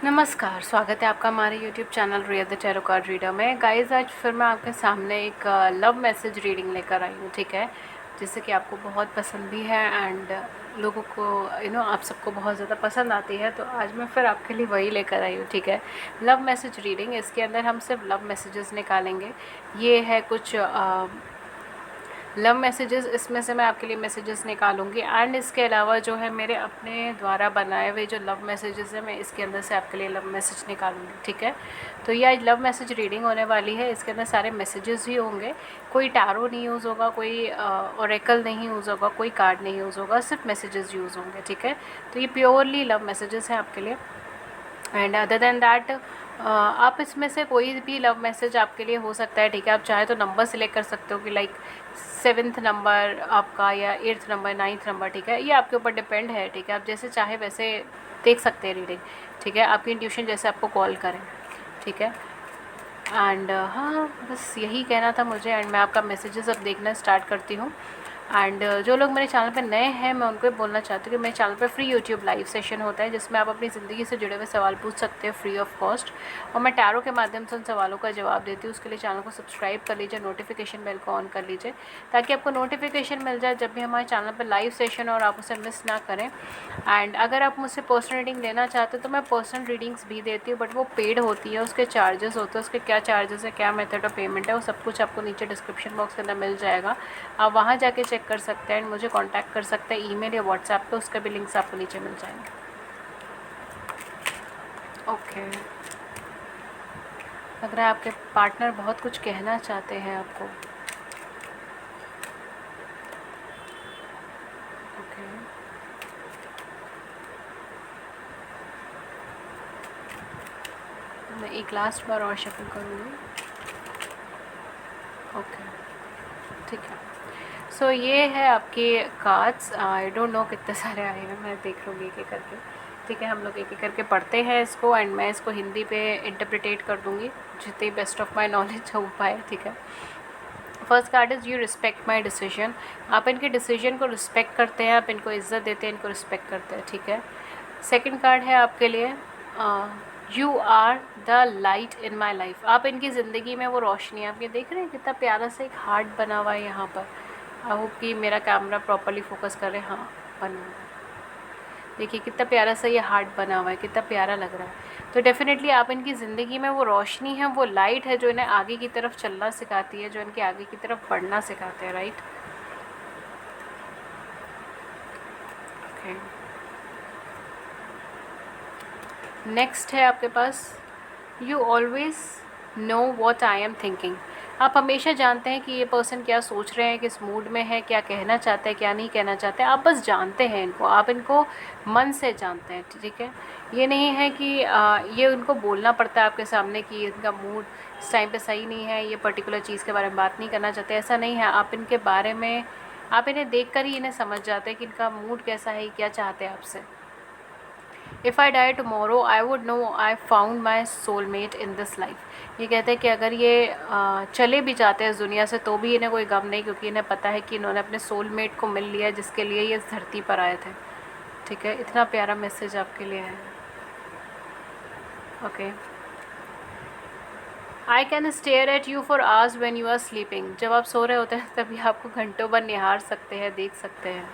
नमस्कार, स्वागत है आपका हमारे YouTube channel Riya the tarot card reader में। गाइस, आज फिर मैं आपके सामने एक लव मैसेज रीडिंग लेकर आई हूँ, ठीक है, जिससे कि आपको बहुत पसंद भी है एंड लोगों को आप सबको बहुत ज़्यादा पसंद आती है। तो आज मैं फिर आपके लिए वही लेकर आई हूँ, ठीक है, लव मैसेज रीडिंग। इसके अंदर हम सिर्फ लव मैसेजेस निकालेंगे। ये है कुछ लव मैसेजेस, इसमें से मैं आपके लिए मैसेजेस निकालूंगी एंड इसके अलावा जो है मेरे अपने द्वारा बनाए हुए जो लव मैसेजेस हैं, मैं इसके अंदर से आपके लिए लव मैसेज निकालूंगी, ठीक है। तो ये आज लव मैसेज रीडिंग होने वाली है। इसके अंदर सारे मैसेजेस ही होंगे, कोई टैरो नहीं यूज़ होगा, कोई ओरेकल नहीं यूज़ होगा, कोई कार्ड नहीं यूज़ होगा, सिर्फ मैसेजेस यूज़ होंगे, ठीक है। तो ये प्योरली लव मैसेजेस हैं आपके लिए। एंड अदर देन दैट आप इसमें से कोई भी लव मैसेज आपके लिए हो सकता है, ठीक है। आप चाहे तो नंबर सिलेक्ट कर सकते हो कि लाइक 7th नंबर आपका या 8th नंबर, 9th नंबर, ठीक है। ये आपके ऊपर डिपेंड है, ठीक है। आप जैसे चाहे वैसे देख सकते हैं रीडिंग, ठीक है, आपकी इंट्यूशन जैसे आपको कॉल करें, ठीक है। एंड हाँ, बस यही कहना था मुझे एंड मैं आपका मैसेजेस अब देखना स्टार्ट करती हूँ। एंड जो लोग मेरे चैनल पे नए हैं, मैं उनको बोलना चाहती हूँ कि मेरे चैनल पे फ्री यूट्यूब लाइव सेशन होता है, जिसमें आप अपनी ज़िंदगी से जुड़े हुए सवाल पूछ सकते हो फ्री ऑफ कॉस्ट, और मैं टैरो के माध्यम से उन सवालों का जवाब देती हूँ। उसके लिए चैनल को सब्सक्राइब कर लीजिए, नोटिफिकेशन बेल को ऑन कर लीजिए, ताकि आपको नोटिफिकेशन मिल जाए जब भी हमारे चैनल पर लाइव सेशन, और आप उसे मिस ना करें। एंड अगर आप मुझसे पर्सनल रीडिंग लेना चाहते हो तो मैं पर्सनल रीडिंग्स भी देती हूँ, बट वो पेड होती है, उसके चार्जेस होते हैं। उसके क्या चार्जेस है, क्या मेथड ऑफ पेमेंट है, वो सब कुछ आपको नीचे डिस्क्रिप्शन बॉक्स के अंदर मिल जाएगा। आप वहाँ जाके चेक कर सकते हैं एंड मुझे कांटेक्ट कर सकते हैं ईमेल या व्हाट्सएप पे, उसका भी लिंक्स आपको नीचे मिल जाएंगे। ओके, लग रहा है आपके पार्टनर बहुत कुछ कहना चाहते हैं आपको। ओके, मैं एक लास्ट बार और शफल करूँगी। ओके, ठीक है। सो ये है आपके कार्ड्स। आई डोंट नो कितने सारे आए हैं, मैं देख लूँगी एक एक करके, ठीक है। हम लोग एक एक करके पढ़ते हैं इसको एंड मैं इसको हिंदी पे इंटरप्रिटेट कर दूँगी जितनी बेस्ट ऑफ माई नॉलेज हो पाए, ठीक है। First card is you respect my decision. आप इनके डिसीजन को रिस्पेक्ट करते हैं, आप इनको इज्जत देते हैं, इनको रिस्पेक्ट करते हैं, ठीक है। सेकंड कार्ड है आपके लिए you are the light in my life. आप इनकी ज़िंदगी में वो रोशनी है। आप ये देख रहे हैं कितना प्यारा सा एक हार्ट बना हुआ है यहाँ पर। आई होप कि मेरा कैमरा प्रॉपरली फोकस कर रहे हैं। हाँ, बना हुआ है, देखिए कितना प्यारा सा ये हार्ट बना हुआ है, कितना प्यारा लग रहा है। तो डेफिनेटली आप इनकी ज़िंदगी में वो रोशनी है, वो लाइट है, जो इन्हें आगे की तरफ चलना सिखाती है, जो इनके आगे की तरफ बढ़ना सिखाते हैं, राइट। ओके, नेक्स्ट है आपके पास you always know what I am thinking. आप हमेशा जानते हैं कि ये पर्सन क्या सोच रहे हैं, किस मूड में है, क्या कहना चाहते हैं, क्या नहीं कहना चाहते। आप बस जानते हैं इनको, आप इनको मन से जानते हैं, ठीक है। ये नहीं है कि ये उनको बोलना पड़ता है आपके सामने कि इनका मूड इस टाइम पे सही नहीं है, ये पर्टिकुलर चीज़ के बारे में बात नहीं करना चाहते। ऐसा नहीं है, आप इनके बारे में, आप इन्हें देख कर ही इन्हें समझ जाते हैं कि इनका मूड कैसा है, क्या चाहते हैं आपसे। If I die tomorrow I would know I found my soulmate in this life. ये कहते हैं कि अगर ये चले भी जाते हैं इस दुनिया से तो भी इन्हें कोई गम नहीं, क्योंकि इन्हें पता है कि इन्होंने अपने सोलमेट को मिल लिया, जिसके लिए ये इस धरती पर आए थे, ठीक है। इतना प्यारा मैसेज आपके लिए है। Okay, I can stare at you for hours when you are sleeping. जब आप सो रहे होते हैं तभी आपको घंटों भर निहार सकते हैं, देख सकते हैं।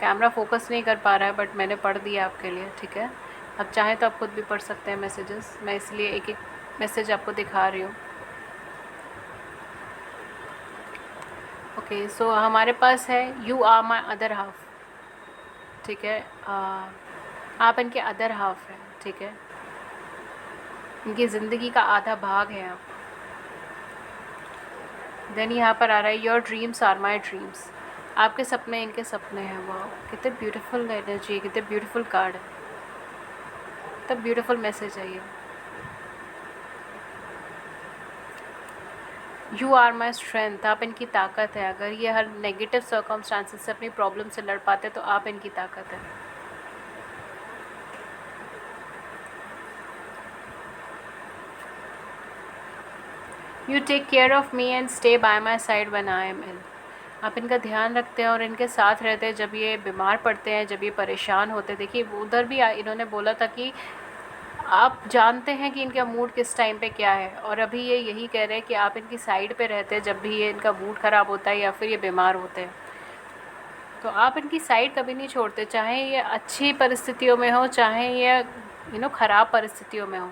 कैमरा फोकस नहीं कर पा रहा है, बट मैंने पढ़ दिया आपके लिए, ठीक है। अब चाहें तो आप खुद भी पढ़ सकते हैं मैसेजेस, मैं इसलिए एक एक मैसेज आपको दिखा रही हूँ। ओके, सो हमारे पास है you are my other half, ठीक है। आप इनके अदर हाफ हैं, ठीक है। इनकी ज़िंदगी का आधा भाग है आप। देन यहाँ पर आ रहा है your dreams are my dreams. आपके सपने इनके सपने हैं। वाह, कितने ब्यूटीफुल एनर्जी है, कितने ब्यूटीफुल कार्ड है, कितना ब्यूटीफुल मैसेज है ये। You are my strength. आप इनकी ताकत है। अगर ये हर नेगेटिव सर्कमस्टांसिस से अपनी प्रॉब्लम से लड़ पाते तो आप इनकी ताकत है। You take care of me and stay by my side when I am ill. आप इनका ध्यान रखते हैं और इनके साथ रहते हैं जब ये बीमार पड़ते हैं, जब ये परेशान होते हैं। देखिए उधर भी इन्होंने बोला था कि आप जानते हैं कि इनका मूड किस टाइम पे क्या है, और अभी ये यही कह रहे हैं कि आप इनकी साइड पे रहते हैं जब भी ये इनका मूड ख़राब होता है या फिर ये बीमार होते हैं। तो आप इनकी साइड कभी नहीं छोड़ते, चाहे ये अच्छी परिस्थितियों में हो, चाहे ये ख़राब परिस्थितियों में हो।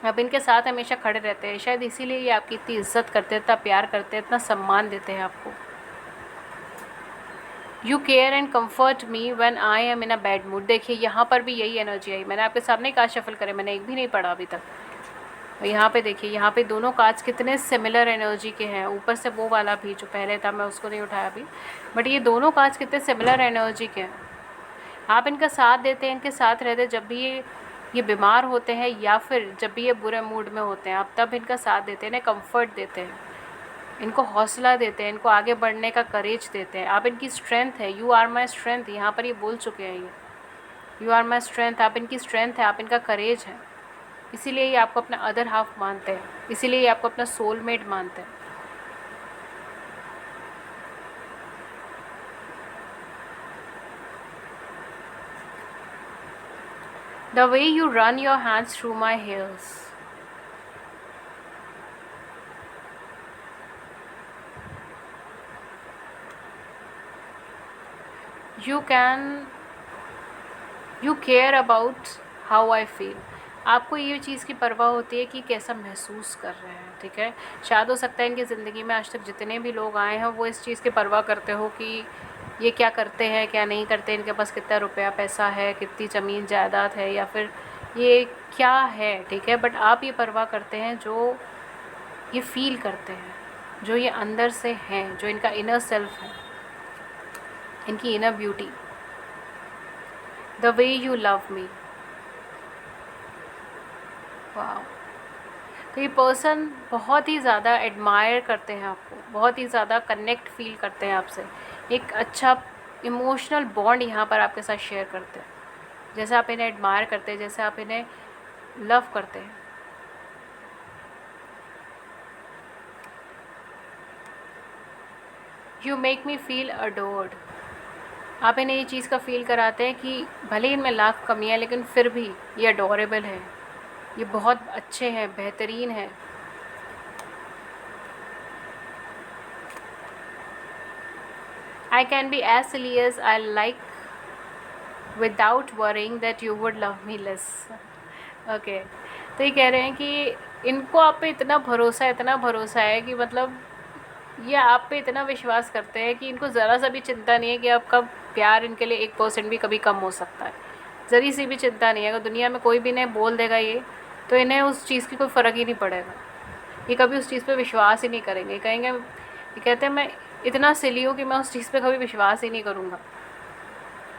आप इनके साथ हमेशा खड़े रहते हैं। शायद इसीलिए ये आपकी इतनी इज़्ज़त करते हैं, इतना प्यार करते हैं, इतना सम्मान देते हैं आपको। You care and comfort me when I M in a bad mood. देखिए यहाँ पर भी यही एनर्जी आई। मैंने आपके सामने कार्ड शफल करे, मैंने एक भी नहीं पढ़ा अभी तक। और यहाँ पे देखिए, यहाँ पे दोनों कार्ड्स कितने सिमिलर एनर्जी के हैं। ऊपर से वो वाला भी जो पहले था, मैं उसको नहीं उठाया अभी, बट ये दोनों कार्ड्स कितने सिमिलर एनर्जी के हैं। आप इनका साथ देते हैं, इनके साथ रहते हैं जब भी ये बीमार होते हैं या फिर जब भी ये बुरे मूड में होते हैं, आप तब इनका साथ देते हैं, इन्हें कम्फर्ट देते हैं, इनको हौसला देते हैं, इनको आगे बढ़ने का करेज देते हैं। आप इनकी स्ट्रेंथ है। यू आर माई स्ट्रेंथ, यहाँ पर ये बोल चुके हैं ये, यू आर माई स्ट्रेंथ। आप इनकी स्ट्रेंथ है, आप इनका करेज है। इसीलिए ये आपको अपना अदर हाफ मानते हैं, इसीलिए ये आपको अपना सोलमेट मानते हैं। The way you run your hands through my hairs. You care about how I feel. आपको ये चीज़ की परवाह होती है कि कैसा महसूस कर रहे हैं, ठीक है। शायद हो सकता है इनकी ज़िंदगी में आज तक जितने भी लोग आए हैं वो इस चीज़ की परवाह करते हो कि ये क्या करते हैं, क्या नहीं करते, इनके पास कितना रुपया पैसा है, कितनी ज़मीन जायदाद है, या फिर ये क्या है, ठीक है। बट आप ये परवाह करते हैं जो ये फील करते हैं, जो ये अंदर से हैं, जो इनका इनर सेल्फ है, इनकी inner beauty. The way you love me. वाह। तो ये पर्सन बहुत ही ज़्यादा एडमायर करते हैं आपको, बहुत ही ज़्यादा कनेक्ट फील करते हैं आपसे। एक अच्छा इमोशनल बॉन्ड यहाँ पर आपके साथ शेयर करते हैं। जैसे आप इन्हें एडमायर करते हैं, जैसे आप इन्हें लव करते हैं। You make me feel adored. आप इन्हें ये चीज़ का फील कराते हैं कि भले इनमें लाख कमियाँ, लेकिन फिर भी ये अडोरेबल है, ये बहुत अच्छे हैं, बेहतरीन हैं। I can be as silly as I like without worrying that you would love me less. Okay, तो ये कह रहे हैं कि इनको आप पे इतना भरोसा है कि मतलब ये आप पे इतना विश्वास करते हैं कि इनको ज़रा सा भी चिंता नहीं है कि आपका प्यार इनके लिए 1% भी कभी कम हो सकता है। ज़री सी भी चिंता नहीं है। अगर दुनिया में कोई भी इन्हें बोल देगा ये, तो इन्हें उस चीज़ की कोई फ़र्क ही नहीं पड़ेगा। ये कभी उस चीज़ पे विश्वास ही नहीं करेंगे। कहेंगे, ये कहते हैं मैं इतना सिली हूँ कि मैं उस चीज़ पे कभी विश्वास ही नहीं करूँगा।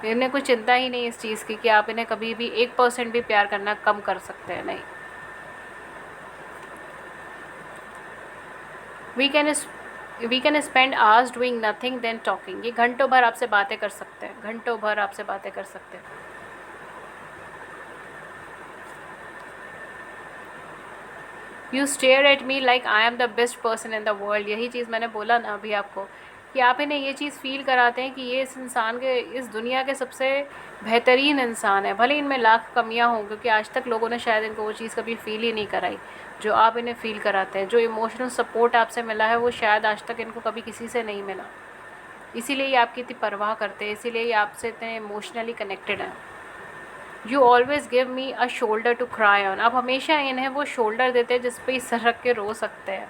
इन्हें कोई चिंता ही नहीं इस चीज़ की कि आप इन्हें कभी भी 1% भी प्यार करना कम कर सकते हैं, नहीं। We can spend hours doing nothing than talking. ये घंटों भर आपसे बातें कर सकते हैं, घंटों भर आपसे बातें कर सकते हैं। You stare at me like I am the best person in the world. यही चीज़ मैंने बोला ना अभी आपको, कि आप इन्हें ये चीज़ फील कराते हैं कि ये इस इंसान के, इस दुनिया के सबसे बेहतरीन इंसान है। भले इनमें लाख कमियां हों, क्योंकि आज तक लोगों ने शायद इनको वो चीज़ कभी फील ही नहीं कराई जो आप इन्हें फ़ील कराते हैं। जो इमोशनल सपोर्ट आपसे मिला है वो शायद आज तक इनको कभी किसी से नहीं मिला। इसीलिए ये आपकी इतनी परवाह करते हैं, इसीलिए ये आपसे इतने इमोशनली कनेक्टेड हैं। You always give me a shoulder to cry on. आप हमेशा इन्हें वो शोल्डर देते हैं जिस पे ये सर रख के रो सकते हैं,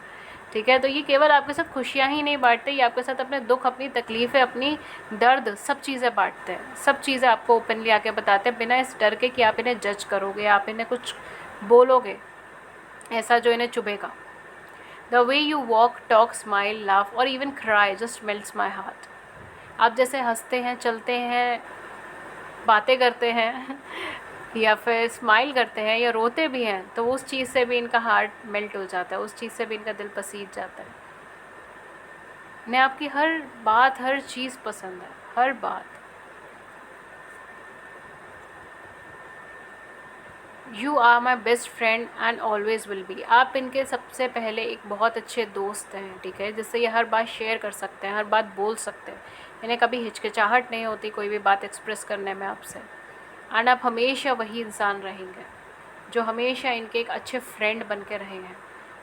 ठीक है। तो ये केवल आपके साथ खुशियाँ ही नहीं बांटते, ये आपके साथ अपने दुख, अपनी तकलीफ़ें, अपनी दर्द, सब चीज़ें बांटते हैं। सब चीज़ें आपको ओपनली आके बताते हैं, बिना इस डर के कि आप इन्हें जज करोगे, आप इन्हें कुछ बोलोगे ऐसा जो इन्हें चुभेगा। The way you walk, talk, smile, laugh और even cry just melts my heart. आप जैसे हंसते हैं, चलते हैं, बातें करते हैं या फिर स्माइल करते हैं या रोते भी हैं, तो उस चीज़ से भी इनका हार्ट मेल्ट हो जाता है, उस चीज़ से भी इनका दिल पसीज जाता है। इन्हें आपकी हर बात, हर चीज़ पसंद है, हर बात। You are my best friend and always will be. आप इनके सबसे पहले एक बहुत अच्छे दोस्त हैं, ठीक है, जिससे ये हर बात शेयर कर सकते हैं, हर बात बोल सकते हैं। इन्हें कभी हिचकिचाहट नहीं होती कोई भी बात एक्सप्रेस करने में आपसे। एंड आप हमेशा वही इंसान रहेंगे जो हमेशा इनके एक अच्छे फ्रेंड बन के रहे हैं,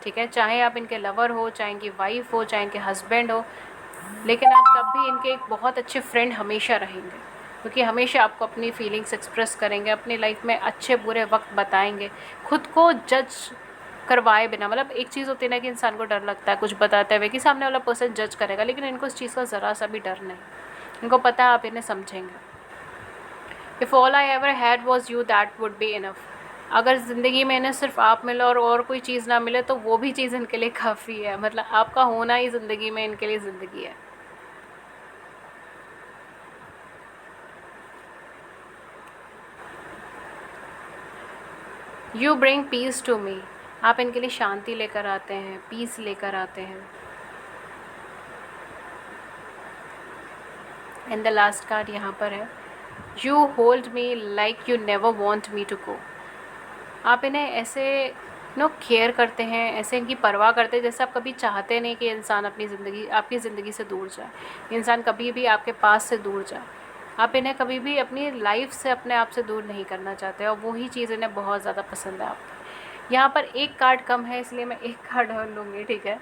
ठीक है। चाहे आप इनके लवर हो, चाहे इनकी वाइफ हो, चाहे इनके हस्बैंड हो, लेकिन आप तब भी इनके एक बहुत अच्छे फ्रेंड हमेशा रहेंगे, क्योंकि हमेशा आपको अपनी फीलिंग्स एक्सप्रेस करेंगे, अपनी लाइफ में अच्छे बुरे वक्त बताएंगे, खुद को जज करवाए बिना। मतलब एक चीज़ होती है ना कि इंसान को डर लगता है कुछ बताते हुए कि सामने वाला पर्सन जज करेगा, लेकिन इनको इस चीज़ का ज़रा सा भी डर नहीं। इनको पता है आप इन्हें समझेंगे। If all I ever had was you that would be enough. अगर ज़िंदगी में इन्हें सिर्फ आप मिलो और कोई चीज़ ना मिले तो वो भी चीज़ इनके लिए काफ़ी है। मतलब आपका होना ही ज़िंदगी में इनके लिए ज़िंदगी है। You bring peace to me. आप इनके लिए शांति लेकर आते हैं, पीस लेकर आते हैं। एंड द लास्ट कार्ड यहाँ पर है, you hold me like you never want me to go. आप इन्हें ऐसे केयर करते हैं, ऐसे इनकी परवाह करते हैं जैसे आप कभी चाहते नहीं कि इंसान अपनी ज़िंदगी आपकी ज़िंदगी से दूर जाए, इंसान कभी भी आपके पास से दूर जाए। आप इन्हें कभी भी अपनी लाइफ से अपने आप से दूर नहीं करना चाहते, और वही चीज़ इन्हें बहुत ज़्यादा पसंद है आपकी। यहाँ पर एक कार्ड कम है इसलिए मैं एक कार्ड और लूँगी, ठीक है।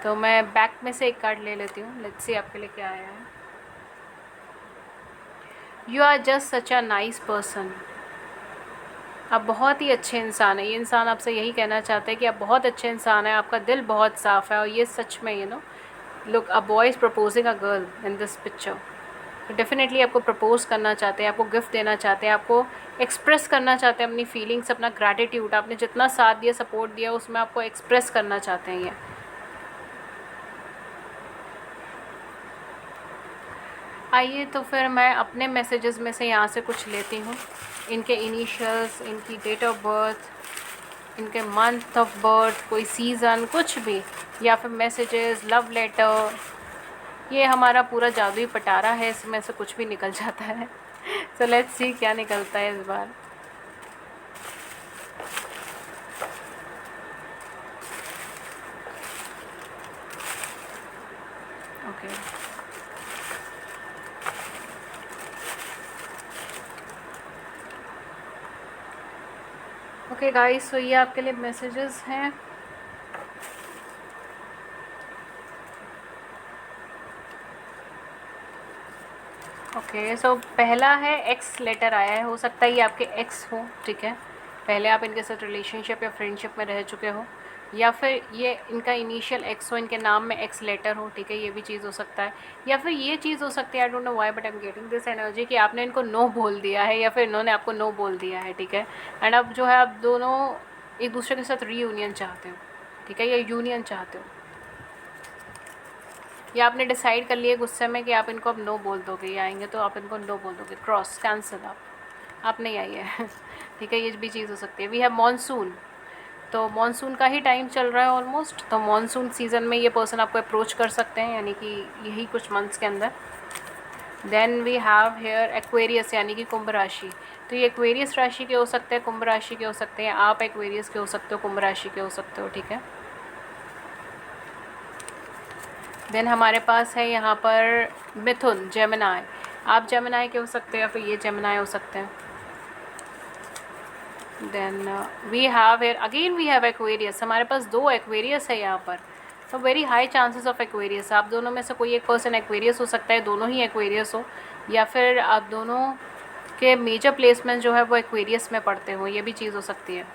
तो मैं बैक में से एक कार्ड ले लेती हूँ। लेट्स सी आपके लिए क्या आया है। You are just such a nice person. आप बहुत ही अच्छे इंसान हैं। ये इंसान आपसे यही कहना चाहते हैं कि आप बहुत अच्छे इंसान हैं, आपका दिल बहुत साफ़ है, और ये सच में look, a boy is proposing a girl in this picture. तो डेफिनेटली आपको प्रपोज़ करना चाहते हैं, आपको गिफ्ट देना चाहते हैं, आपको एक्सप्रेस करना चाहते हैं अपनी फीलिंग्स, अपना ग्रैटिट्यूड। आपने जितना साथ दिया, सपोर्ट दिया, उसमें आपको एक्सप्रेस करना चाहते हैं ये। आइए तो फिर मैं अपने मैसेजेस में से यहाँ से कुछ लेती हूँ। इनके इनिशियल्स, इनकी डेट ऑफ बर्थ, इनके मंथ ऑफ बर्थ, कोई सीज़न, कुछ भी, या फिर मैसेजेस, लव लेटर। ये हमारा पूरा जादुई पटारा है, इसमें से कुछ भी निकल जाता है। सो लेट्स सी क्या निकलता है इस बार। ओके ओके गाइस, सो ये आपके लिए मैसेजेस हैं। ओके, सो पहला है एक्स लेटर आया है। हो सकता है ये आपके एक्स हो, ठीक है। पहले आप इनके साथ रिलेशनशिप या फ्रेंडशिप में रह चुके हो, या फिर ये इनका इनिशियल एक्स हो, इनके नाम में एक्स लेटर हो, ठीक है। ये भी चीज़ हो सकता है, या फिर ये चीज़ हो सकती है, I don't know why but I am getting this energy कि आपने इनको नो बोल दिया है, या फिर इन्होंने आपको नो बोल दिया है, ठीक है। एंड अब जो है आप दोनों एक दूसरे के साथ रीयूनियन चाहते हो, ठीक है, या यूनियन चाहते हो, या आपने डिसाइड कर लिया गुस्से में कि आप इनको अब नो बोल दोगे, ये आएंगे तो आप इनको नो बोल दोगे, क्रॉस कैंसिल, आप नहीं आई है। ठीक है, ये भी चीज़ हो सकती है। वी हैव मॉनसून, तो मॉनसून का ही टाइम चल रहा है ऑलमोस्ट, तो मॉनसून सीज़न में ये पर्सन आपको अप्रोच कर सकते हैं, यानी कि यही कुछ मंथ्स के अंदर। Then we have here Aquarius, यानी कि कुंभ राशि। तो ये एक्वेरियस राशि के हो सकते हैं, कुंभ राशि के हो सकते हैं, आप एक्वेरियस के हो सकते हो, कुंभ राशि के हो सकते हो, ठीक है। देन हमारे पास है यहाँ पर मिथुन, जेमिनाई। आप जेमिनाई के हो सकते हो, या फिर ये जेमिनाई हो सकते हैं। Then we have here again we have Aquarius. हमारे पास दो एक्वेरियस है यहाँ पर, तो very high chances of Aquarius. आप दोनों में से कोई एक पर्सन एक्वेरियस हो सकता है, दोनों ही एक्वेरियस हो, या फिर आप दोनों के मेजर प्लेसमेंट जो है वो एक्वेरियस में पड़ते हो, ये भी चीज़ हो सकती है।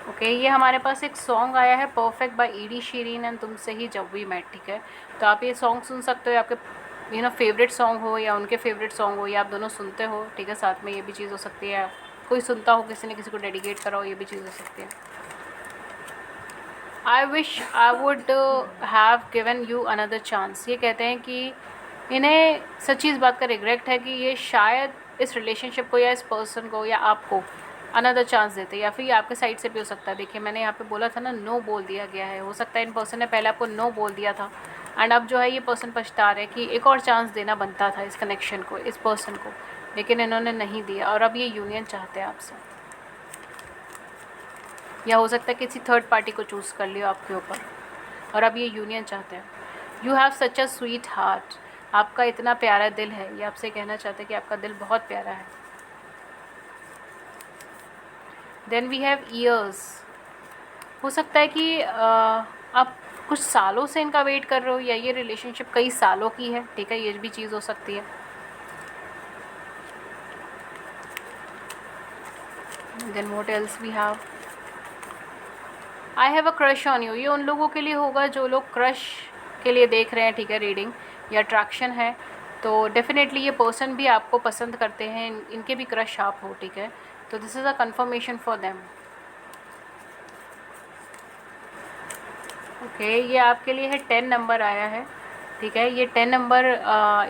ओके, ये हमारे पास एक सॉन्ग आया है, perfect by Ed Sheeran and तुमसे ही जब वी मेट, ठीक है। तो आप ये सॉन्ग सुन सकते हो, आपके फेवरेट सॉन्ग हो या उनके फेवरेट सॉन्ग हो, या आप दोनों सुनते हो, ठीक है, साथ में, ये भी चीज़ हो सकती है। कोई सुनता हो, किसी ने किसी को डेडिकेट करा हो, ये भी चीज़ हो सकती है। I wish I would have given you another chance. ये कहते हैं कि इन्हें सच्ची इस बात का रिग्रेट है कि ये शायद इस रिलेशनशिप को या इस पर्सन को या आपको अनदर चांस देते, या फिर ये आपके साइड से भी हो सकता है। देखिए, मैंने यहाँ पे बोला था ना, नो बोल दिया गया है। हो सकता है इन पर्सन ने पहले आपको नो बोल दिया था, एंड अब जो है ये पर्सन पछता रहे कि एक और चांस देना बनता था इस कनेक्शन को, इस पर्सन को, लेकिन इन्होंने नहीं दिया, और अब ये यूनियन चाहते हैं आपसे। या हो सकता है किसी थर्ड पार्टी को चूज़ कर लियो आपके ऊपर, और अब ये यूनियन चाहते हैं। You have such a sweet heart, आपका इतना प्यारा दिल है, ये आपसे कहना चाहते हैं कि आपका दिल बहुत प्यारा है। देन वी हैव ईयर्स, हो सकता है कि आप कुछ सालों से इनका वेट कर रहे हो, या ये रिलेशनशिप कई सालों की है, ठीक है, ये भी चीज़ हो सकती है। Then what else we have, I have a crush on you, ये उन लोगों के लिए होगा जो लोग क्रश के लिए देख रहे हैं, ठीक है, रीडिंग या अट्रैक्शन है, तो डेफिनेटली ये पर्सन भी आपको पसंद करते हैं, इनके भी क्रश आप हो, ठीक है, तो this is a conformation for them. Okay, ये आपके लिए है 10 नंबर आया है, ठीक है, ये 10 नंबर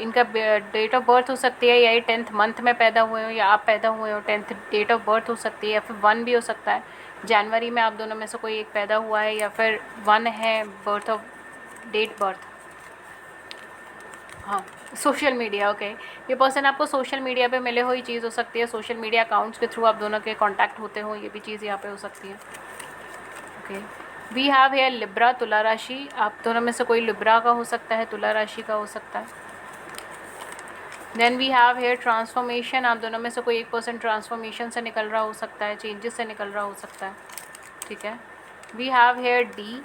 इनका डेट ऑफ बर्थ हो सकती है, या ये 10th मंथ में पैदा हुए हो, या आप पैदा हुए हो 10th डेट ऑफ बर्थ हो सकती है, या फिर 1 भी हो सकता है, जनवरी में आप दोनों में से कोई एक पैदा हुआ है, या फिर 1 है बर्थ ऑफ डेट बर्थ। हाँ, सोशल मीडिया, ओके, ये पर्सन आपको सोशल मीडिया पे मिले हुई चीज़ हो सकती है, सोशल मीडिया अकाउंट्स के थ्रू आप दोनों के कांटेक्ट होते हो, ये भी चीज़ यहाँ पे हो सकती है। ओके, वी हैव है लिब्रा, तुला राशि, आप दोनों में से कोई लिब्रा का हो सकता है, तुला राशि का हो सकता है। Then we have here transformation, आप दोनों में से कोई एक पर्सन ट्रांसफॉर्मेशन से निकल रहा हो सकता है, चेंजेस से निकल रहा हो सकता है, ठीक है। We have here D,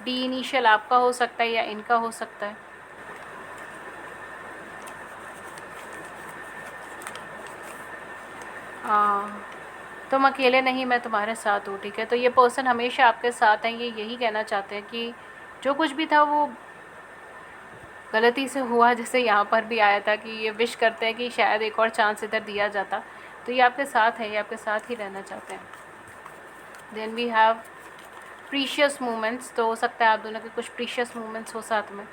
D initial आपका हो सकता है या इनका हो सकता है। तुम अकेले नहीं, मैं तुम्हारे साथ हूँ, ठीक है, तो ये पर्सन हमेशा आपके साथ हैं, ये यही कहना चाहते हैं कि जो कुछ भी था वो गलती से हुआ, जैसे यहाँ पर भी आया था कि ये विश करते हैं कि शायद एक और चांस इधर दिया जाता, तो ये आपके साथ है, ये आपके साथ ही रहना चाहते हैं। Then we have precious moments, तो हो सकता है आप दोनों के कुछ प्रीशियस मोमेंट्स हो साथ में।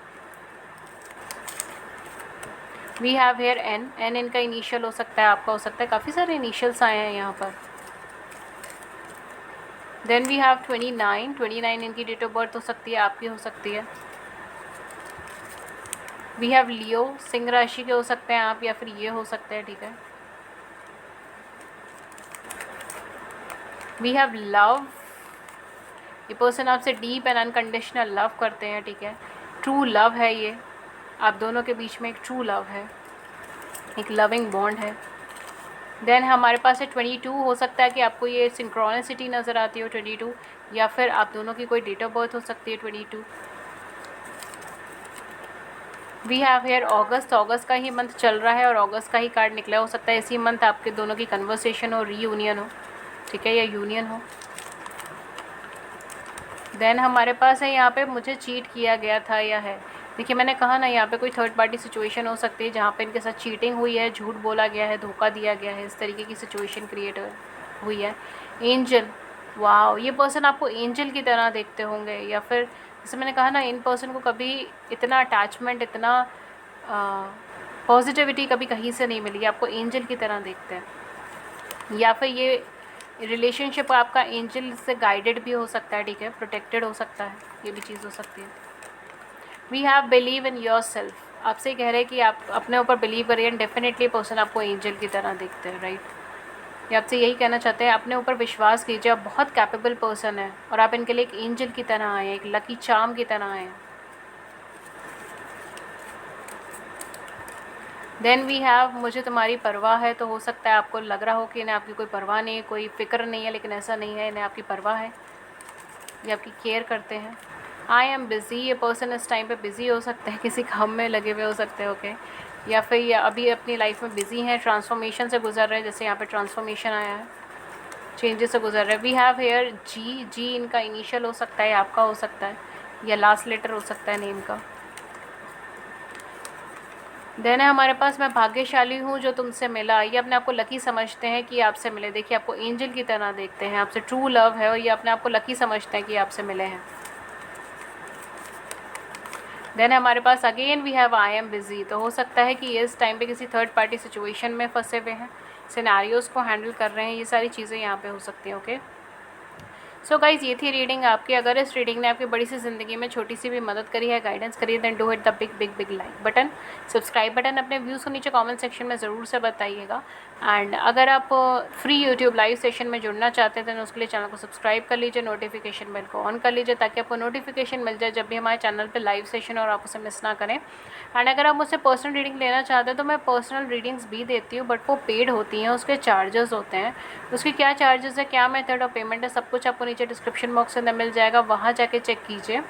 We have here N, N इनका इनिशियल हो सकता है, आपका हो सकता है, काफ़ी सारे इनिशियल्स आए हैं यहाँ पर। देन वी हैव 29, 29 इनकी डेट ऑफ बर्थ हो सकती है, आपकी हो सकती है। वी हैव लियो, सिंह राशि के हो सकते हैं आप, या फिर ये हो सकते हैं, ठीक है। वी हैव लव, ये पर्सन आपसे डीप एंड अनकंडीशनल लव करते हैं, ठीक है, ट्रू लव है ये, आप दोनों के बीच में एक ट्रू लव है, एक लविंग बॉन्ड है। देन हमारे पास है 22, हो सकता है कि आपको ये सिंक्रोनिसिटी नज़र आती हो 22, या फिर आप दोनों की कोई डेट ऑफ बर्थ हो सकती है 22। वी हैव हेयर अगस्त, अगस्त का ही मंथ चल रहा है और अगस्त का ही कार्ड निकला, हो सकता है इसी मंथ आपके दोनों की कन्वर्सेशन हो, रीयूनियन हो, ठीक है, या यूनियन हो। देन हमारे पास है यहाँ पे मुझे चीट किया गया था या है, देखिए मैंने कहा ना, यहाँ पे कोई थर्ड पार्टी सिचुएशन हो सकती है जहाँ पे इनके साथ चीटिंग हुई है, झूठ बोला गया है, धोखा दिया गया है, इस तरीके की सिचुएशन क्रिएट हुई है। एंजल, वाह, ये पर्सन आपको एंजल की तरह देखते होंगे, या फिर जैसे मैंने कहा ना, इन पर्सन को कभी इतना अटैचमेंट, इतना पॉजिटिविटी कभी कहीं से नहीं मिली, आपको एंजल की तरह देखते हैं, या फिर ये रिलेशनशिप आपका एंजल से गाइडेड भी हो सकता है, ठीक है, प्रोटेक्टेड हो सकता है, ये भी चीज़ हो सकती है। We have believe in yourself, आपसे कह रहे हैं कि आप अपने ऊपर बिलीव करिए, डेफिनेटली पर्सन आपको एंजल की तरह देखते हैं, राइट, ये आपसे यही कहना चाहते हैं, अपने ऊपर विश्वास कीजिए, आप बहुत कैपेबल पर्सन है, और आप इनके लिए एक एंजल की तरह आए हैं, एक लकी चार्म की तरह आए हैं। देन वी हैव मुझे तुम्हारी परवाह है, तो हो सकता है आपको लग रहा हो कि इन्हें आपकी कोई परवाह नहीं है, कोई फ़िक्र नहीं है, लेकिन ऐसा नहीं है, इन्हें आपकी परवाह है, ये आपकी केयर करते हैं। आई एम बिज़ी, ये पर्सन इस टाइम पे बिज़ी हो सकते हैं, किसी काम में लगे हुए हो सकते हैं, ओके, या फिर ये अभी अपनी लाइफ में बिज़ी हैं, ट्रांसफॉर्मेशन से गुजर रहे हैं, जैसे यहाँ पे ट्रांसफॉर्मेशन आया है, चेंजेस से गुजर रहे हैं। वी हैव हेयर जी, जी इनका इनिशियल हो सकता है, आपका हो सकता है, या लास्ट लेटर हो सकता है नेम का। देन है हमारे पास, मैं भाग्यशाली हूँ जो तुमसे मिला, ये अपने आप को लकी समझते हैं कि आपसे मिले, देखिए आपको एंजल की तरह देखते हैं, आपसे ट्रू लव है, और ये अपने आप को लकी समझते हैं कि आपसे मिले हैं। देन हमारे पास again we have I am busy, तो हो सकता है कि ये इस टाइम पे किसी थर्ड पार्टी सिचुएशन में फंसे हुए हैं, सिनेरियोज़ को हैंडल कर रहे हैं, ये सारी चीज़ें यहाँ पे हो सकती हैं, ओके। सो गाइज़, ये थी रीडिंग आपकी, अगर इस रीडिंग ने आपकी बड़ी सी ज़िंदगी में छोटी सी भी मदद करी है, गाइडेंस करी है, then do hit the big big big like button, subscribe button, अपने व्यूज़ को नीचे कमेंट सेक्शन में ज़रूर से बताइएगा। एंड अगर आप फ्री यूट्यूब लाइव सेशन में जुड़ना चाहते हैं तो उसके लिए चैनल को सब्सक्राइब कर लीजिए, नोटिफिकेशन बेल को ऑन कर लीजिए ताकि आपको नोटिफिकेशन मिल जाए जब भी हमारे चैनल पे लाइव सेशन और आप उसे मिस ना करें। एंड अगर आप मुझसे पर्सनल रीडिंग लेना चाहते हैं तो मैं पर्सनल रीडिंग्स भी देती हूँ, बट वो पेड होती हैं, उसके चार्जेस होते हैं। उसके क्या चार्जेस है, क्या मेथड ऑफ पेमेंट है, सब कुछ आपको नीचे डिस्क्रिप्शन बॉक्स के अंदर मिल जाएगा, वहाँ जाके चेक कीजिए।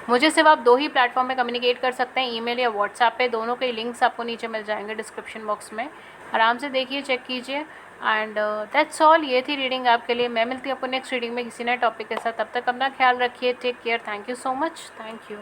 मुझे सिर्फ आप 2 ही प्लेटफॉर्म पे कम्युनिकेट कर सकते हैं, ईमेल या व्हाट्सएप पे। दोनों के लिंक्स आपको नीचे मिल जाएंगे डिस्क्रिप्शन बॉक्स में, आराम से देखिए, चेक कीजिए। एंड दैट्स ऑल, ये थी रीडिंग आपके लिए। मैं मिलती हूँ आपको नेक्स्ट रीडिंग में किसी नए टॉपिक के साथ। तब तक अपना ख्याल रखिए, take care, thank you so much, thank you.